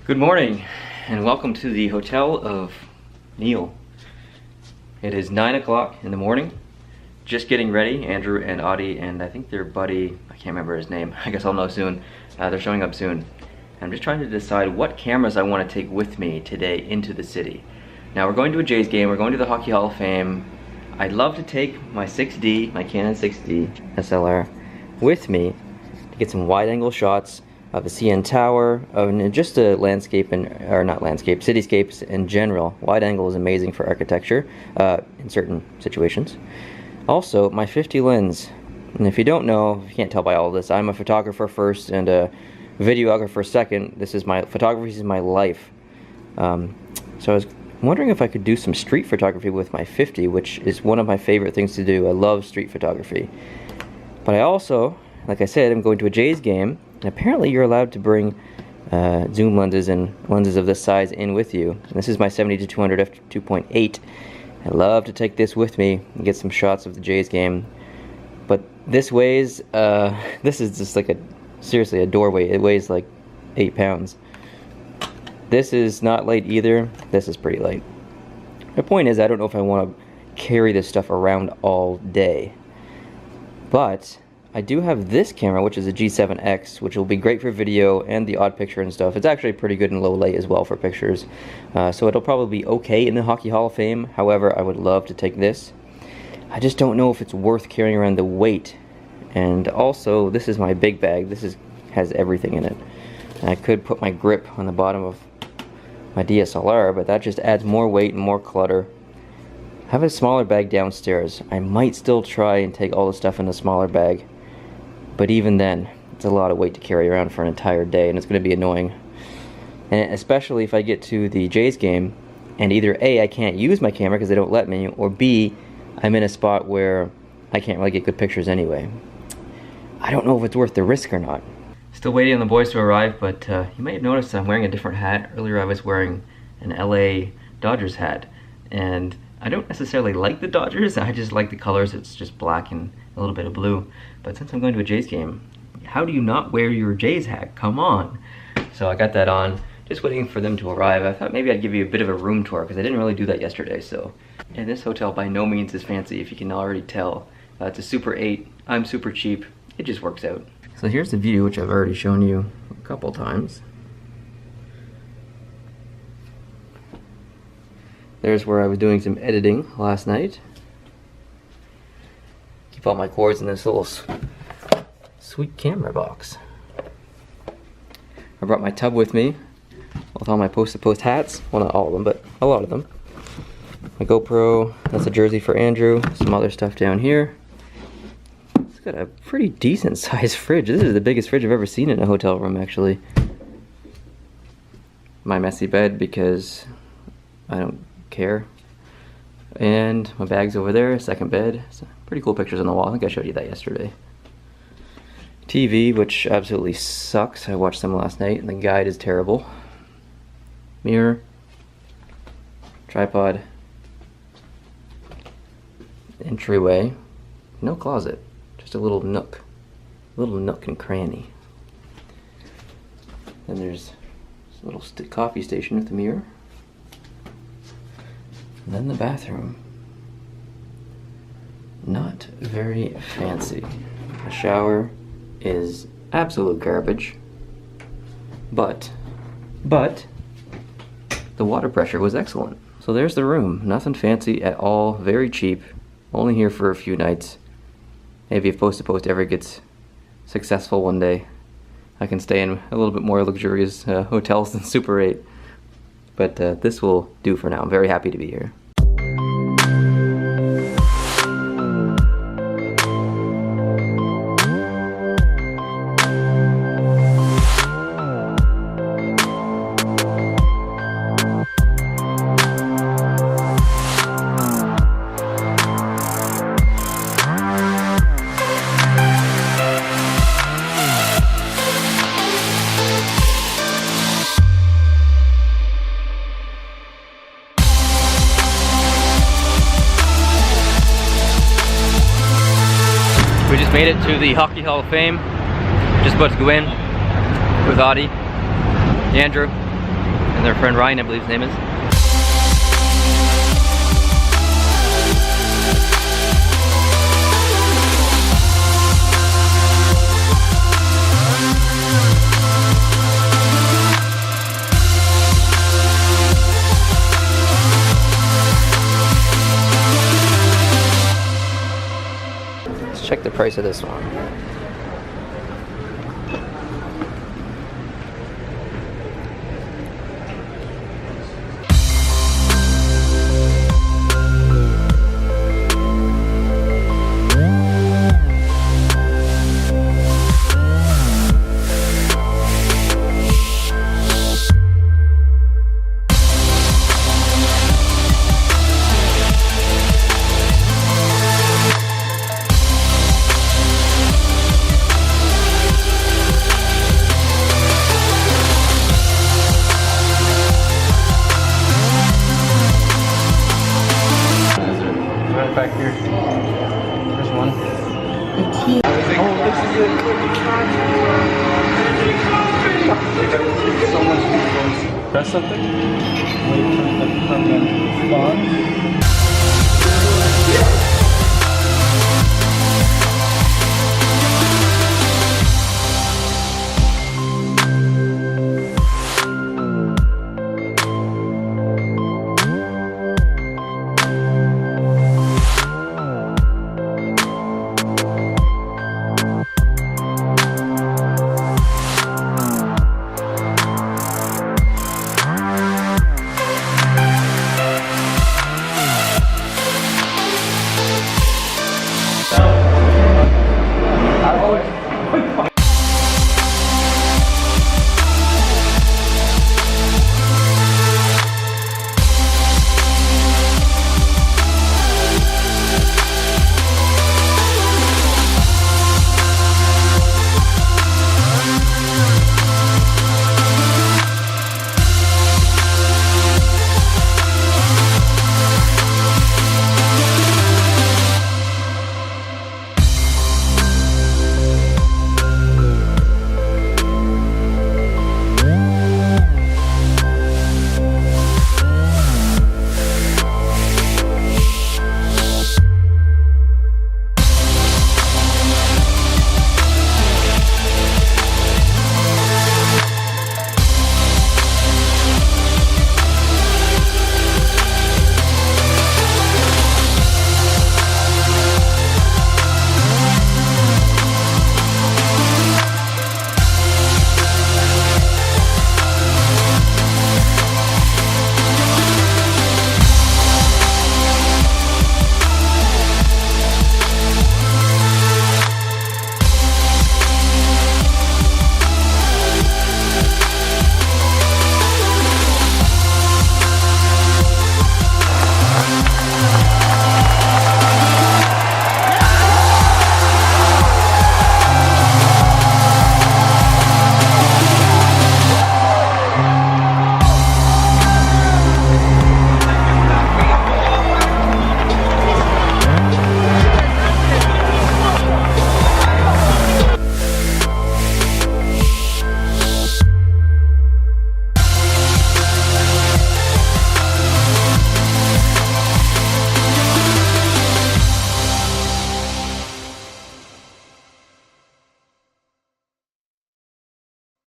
Good morning and welcome to the Hotel of Neil. It is 9 o'clock in the morning. Just getting ready. Andrew and Audie and I think their buddy, I can't remember his name, I guess I'll know soon. They're showing up soon. I'm just trying to decide what cameras I want to take with me today into the city. Now we're going to a Jays game, we're going to the Hockey Hall of Fame. I'd love to take my 6D, my Canon 6D SLR with me to get some wide angle shots of the CN Tower, of just a landscape, or not landscape, cityscapes in general. Wide angle is amazing for architecture in certain situations. Also, my 50 lens. And if you don't know, if you can't tell by all of this, I'm a photographer first and a videographer second. Photography is my life. So I was wondering if I could do some street photography with my 50, which is one of my favorite things to do. I love street photography. But I also, like I said, I'm going to a Jays game. And apparently you're allowed to bring zoom lenses and lenses of this size in with you. And this is my 70-200 f2.8. I love to take this with me and get some shots of the Jays game. But this weighs, this is just like seriously a doorway. It weighs like 8 pounds. This is not light either. This is pretty light. My point is, I don't know if I want to carry this stuff around all day. But I do have this camera, which is a G7X, which will be great for video and the odd picture and stuff. It's actually pretty good in low light as well for pictures. So it'll probably be okay in the Hockey Hall of Fame. However, I would love to take this. I just don't know if it's worth carrying around the weight. And also, this is my big bag. This has everything in it. And I could put my grip on the bottom of my DSLR, but that just adds more weight and more clutter. I have a smaller bag downstairs. I might still try and take all the stuff in the smaller bag. But even then, it's a lot of weight to carry around for an entire day, and it's going to be annoying. And especially if I get to the Jays game, and either A, I can't use my camera because they don't let me, or B, I'm in a spot where I can't really get good pictures anyway. I don't know if it's worth the risk or not. Still waiting on the boys to arrive, but you may have noticed I'm wearing a different hat. Earlier I was wearing an LA Dodgers hat, and I don't necessarily like the Dodgers, I just like the colors. It's just black and a little bit of blue. But since I'm going to a Jays game, how do you not wear your Jays hat? Come on. So I got that on, just waiting for them to arrive. I thought maybe I'd give you a bit of a room tour because I didn't really do that yesterday. So, and this hotel by no means is fancy, if you can already tell. It's a Super 8. I'm super cheap. It just works out. So here's the view, which I've already shown you a couple times. There's where I was doing some editing last night. Keep all my cords in this little sweet camera box. I brought my tub with me with all my post-to-post hats. Well, not all of them, but a lot of them. My GoPro, that's a jersey for Andrew. Some other stuff down here. It's got a pretty decent sized fridge. This is the biggest fridge I've ever seen in a hotel room, actually. My messy bed because I don't care. And my bag's over there, second bed. So pretty cool pictures on the wall. I think I showed you that yesterday. TV, which absolutely sucks. I watched some last night and the guide is terrible. Mirror. Tripod. Entryway. No closet. Just a little nook. Little nook and cranny. Then there's a little coffee station with a mirror. And then the bathroom. Not very fancy. The shower is absolute garbage. But the water pressure was excellent. So there's the room. Nothing fancy at all. Very cheap. Only here for a few nights. Maybe if Post to Post ever gets successful one day, I can stay in a little bit more luxurious hotels than Super 8. But this will do for now. I'm very happy to be here. We just made it to the Hockey Hall of Fame. Just about to go in with Audie, Andrew, and their friend Ryan, I believe his name is. Let's check the price of this one. Right back here. There's one. Oh, this is it. So much difference. Press something. Wait for the permanent spawn.